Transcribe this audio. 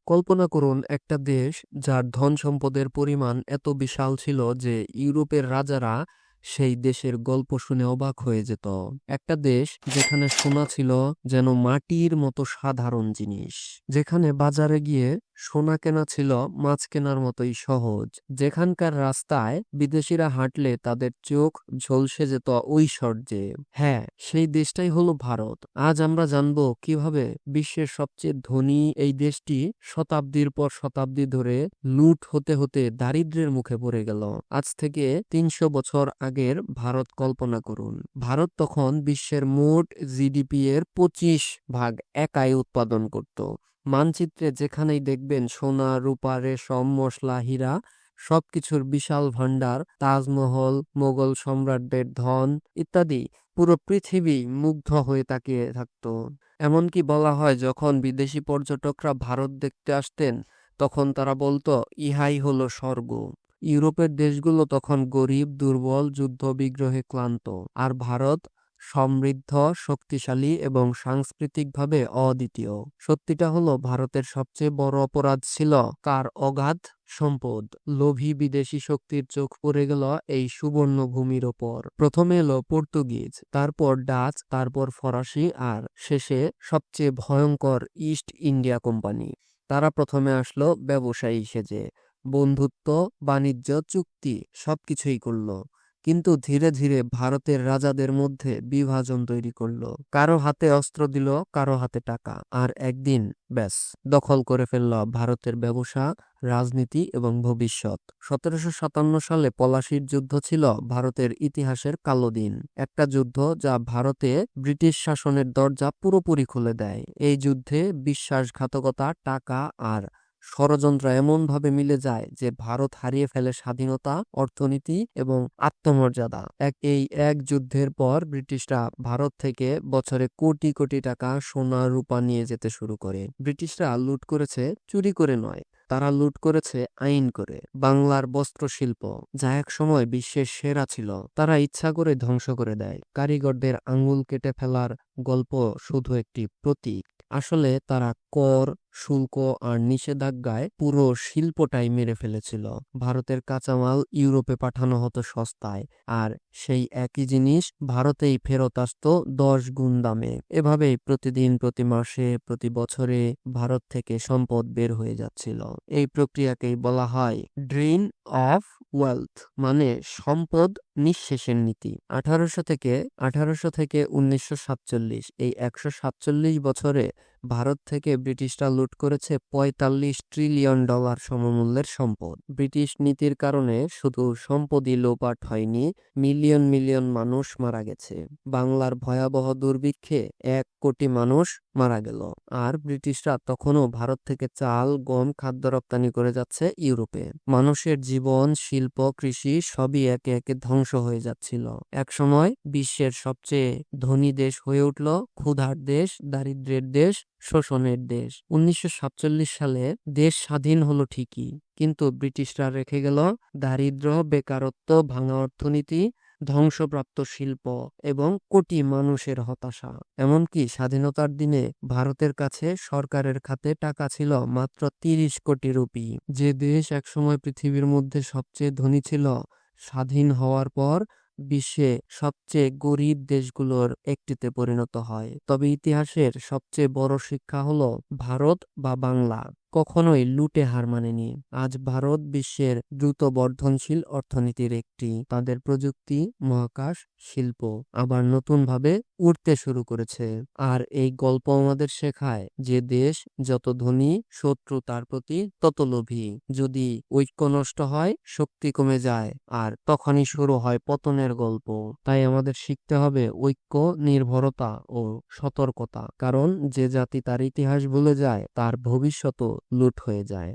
কল্পনা করুন একটা দেশ যার ধন সম্পদের পরিমাণ এত বিশাল ছিল যে ইউরোপের রাজারা সেই দেশের গল্প শুনে অবাক হয়ে যেত। একটা দেশ যেখানে সোনা ছিল যেন মাটির মতো সাধারণ জিনিস, যেখানে বাজারে গিয়ে সোনা কেনা ছিল মাছ কেনার মতোই সহজ, যেখানকার রাস্তায় বিদেশিরা হাঁটলে তাদের চোখ ঝলসে যেত ঐশ্বর্যে। হ্যাঁ, সেই দেশটাই হলো ভারত। আজ আমরা জানবো কিভাবে বিশ্বের সবচেয়ে ধনী এই দেশটি শতাব্দীর পর শতাব্দী ধরে লুট হতে হতে দারিদ্র্যের মুখে পড়ে গেল। আজ থেকে ৩০০ বছর আগের ভারত কল্পনা করুন। ভারত তখন বিশ্বের মোট জিডিপি এর ২৫% একাই উৎপাদন করত। মানচিত্রে যেখানেই দেখবেন সোনা, রূপা, রেশম, মশলা, হীরা, সবকিছুর বিশাল ভান্ডার, তাজমহল, মোগল সম্রাটদের ধন ইত্যাদি। পুরো পৃথিবী মুগ্ধ হয়ে তাকিয়ে থাকত। এমনকি বলা হয়, যখন বিদেশি পর্যটকরা ভারত দেখতে আসতেন তখন তারা বলতো, ইহাই হলো স্বর্গ। ইউরোপের দেশগুলো তখন গরিব, দুর্বল, যুদ্ধ বিগ্রহে ক্লান্ত, আর ভারত সমৃদ্ধ, শক্তিশালী এবং সাংস্কৃতিকভাবে অদ্বিতীয়। সত্যিটা হলো, ভারতের সবচেয়ে বড় অপরাধ ছিল কার অগাধ সম্পদ। লোভী বিদেশি শক্তির চোখ পড়ে গেল এই সুবর্ণ ভূমির ওপর। প্রথমে এলো পর্তুগিজ, তারপর ডাচ, তারপর ফরাসি, আর শেষে সবচেয়ে ভয়ঙ্কর ইস্ট ইন্ডিয়া কোম্পানি। তারা প্রথমে আসলো ব্যবসায়ী সেজে, বন্ধুত্ব, বাণিজ্য চুক্তি সবকিছুই করলো, কিন্তু ধীরে ধীরে ভারতের রাজাদের মধ্যে বিভাজন তৈরি করলো। কারো হাতে অস্ত্র দিল, কারো হাতে টাকা, আর একদিন ব্যাস দখল করে ফেলল ভারতের ব্যবসা, রাজনীতি এবং ভবিষ্যৎ। ১৭৫৭ সালে পলাশির যুদ্ধ ছিল ভারতের ইতিহাসের কালো দিন। একটা যুদ্ধ যা ভারতে ব্রিটিশ শাসনের দরজা পুরোপুরি খুলে দেয়। এই যুদ্ধে বিশ্বাসঘাতকতা, টাকা আর ষড়যন্ত্র এমনভাবে মিলে যায় যে ভারত হারিয়ে ফেলে স্বাধীনতা, অর্থনীতি এবং আত্মমর্যাদা। এই এক যুদ্ধের পর ব্রিটিশরা ভারত থেকে বছরে কোটি কোটি টাকা সোনা, রূপা নিয়ে যেতে শুরু করে। ব্রিটিশরা লুট করেছে চুরি করে নয়, তারা লুট করেছে আইন করে। বাংলার বস্ত্রশিল্প, যা এক সময় বিশ্বের সেরা ছিল, তারা ইচ্ছা করে ধ্বংস করে দেয়। কারিগরদের আঙুল কেটে ফেলার গল্প শুধু একটি প্রতীক। আসলে তারা কর, শুল্ক আর নিষেধাজ্ঞায় পুরো শিল্পটাই মেরে ফেলেছিল। ভারতের কাঁচামাল ইউরোপে পাঠানো হতো সস্তায়, আর সেই একই জিনিস ভারতেই ফেরত আসতো ১০ গুণ দামে। এভাবেই প্রতিদিন, প্রতি মাসে, প্রতি বছরে ভারত থেকে সম্পদ বের হয়ে যাচ্ছিল। এই প্রক্রিয়াকেই বলা হয় ড্রেন অফ ওয়েলথ, মানে সম্পদ নিঃশেষের নীতি। ১৮০০ থেকে ১৯৪৭, এই ১৪৭ বছরে ভারত থেকে ব্রিটিশরা লুট করেছে $৪৫ ট্রিলিয়ন সমমূল্যের সম্পদ। ব্রিটিশ নীতির কারণে শুধু সম্পদই লোপাট হয়নি, মিলিয়ন মিলিয়ন মানুষ মারা গেছে। বাংলার ভয়াবহ দুর্ভিক্ষে ১ কোটি মানুষ মারা গেল, আর ব্রিটিশরা তখনও ভারত থেকে চাল, গম, খাদ্য রপ্তানি করে যাচ্ছে ইউরোপে। মানুষের জীবন, শিল্প, কৃষি সবই একে একে ধ্বংস হয়ে যাচ্ছিল। একসময় বিশ্বের সবচেয়ে ধনী দেশ হয়ে উঠল ক্ষুধার দেশ, দারিদ্র্যের দেশ, শোষণের দেশ। ১৯৪৭ সালে দেশ স্বাধীন হলো ঠিকই, কিন্তু ব্রিটিশরা রেখে গেল দারিদ্র্য, বেকারত্ব, ভাঙা অর্থনীতি, ধ্বংসপ্রাপ্ত শিল্প এবং কোটি মানুষের হতাশা। এমনকি স্বাধীনতার দিনে ভারতের কাছে সরকারের খাতে টাকা ছিল মাত্র ৩০ কোটি রুপি। যে দেশ একসময় পৃথিবীর মধ্যে সবচেয়ে ধনী ছিল, স্বাধীন হওয়ার পর বিশ্বে সবচেয়ে গরিব দেশগুলোর একটিতে পরিণত হয়। তবে ইতিহাসের সবচেয়ে বড় শিক্ষা হলো, ভারত বা বাংলা কখনোই লুটে হার মানেনি। আজ ভারত বিশ্বের দ্রুত বর্ধনশীল অর্থনীতির একটি। তাদের প্রযুক্তি, মহাকাশ, শিল্প আবার নতুনভাবে উঠতে শুরু করেছে। আর এই গল্প আমাদের শেখায় যে দেশ যত ধনী, শত্রু তার প্রতি তত লোভী। যদি ঐক্য নষ্ট হয়, শক্তি কমে যায়, আর তখনই শুরু হয় পতনের গল্প। তাই আমাদের শিখতে হবে ঐক্য, নির্ভরতা ও সতর্কতা, কারণ যে জাতি তার ইতিহাস ভুলে যায় তার ভবিষ্যৎও লুট হয়ে যায়।